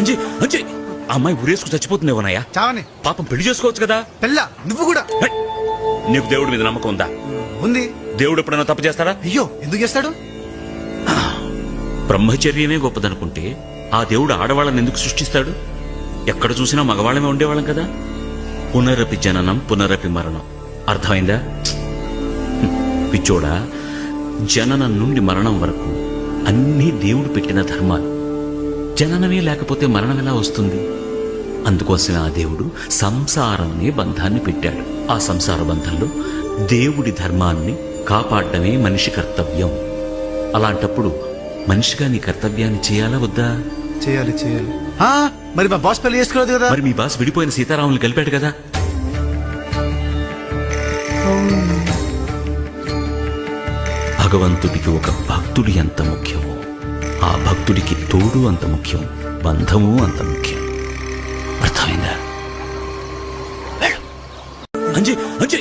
అంజీ అంజీ ఆ అమ్మాయి ఊరేసుకు చచ్చిపోతుందేమోనయ్యా. చావని పాపం పెళ్లి చేసుకోవచ్చు కదా. పెళ్ళ నువ్వు కూడా హే! నీకు దేవుడి మీద నమ్మకం ఉందా? ఉంది. దేవుడు ఎప్పుడైనా తప్పు చేస్తాడా? అయ్యో ఎందుకు చేస్తాడు? బ్రహ్మచర్యమే గొప్పదనుకుంటే ఆ దేవుడు ఆడవాళ్ళని ఎందుకు సృష్టిస్తాడు? ఎక్కడ చూసినా మగవాళ్ళమే ఉండేవాళ్ళం కదా. పునరపి జననం పునరపి మరణం. అర్థమైందా? పిచ్చోడా, జననం నుండి మరణం వరకు అన్నీ దేవుడు పెట్టిన ధర్మాలు. జననమే లేకపోతే మరణం ఎలా వస్తుంది? అందుకోసం ఆ దేవుడు సంసారం అనే బంధాన్ని పెట్టాడు. ఆ సంసార బంధంలో దేవుడి ధర్మాన్ని కాపాడటమే మనిషి కర్తవ్యం. అలాంటప్పుడు మనిషిగా నీ కర్తవ్యాన్ని చేయాలా వద్దా? చేయాలి చేయాలి. మరి మా బాస్ పెళ్లి చేసుకోలేదు కదా. మరి మీ బాస్ విడిపోయిన సీతారాములు కలిపాడు కదా. భగవంతుడికి ఒక భక్తుడు ఎంత ముఖ్యమో ఆ భక్తుడికి తోడు అంత ముఖ్యం, బంధము అంత ముఖ్యం. అర్థమైందా? అంజీ అంజీ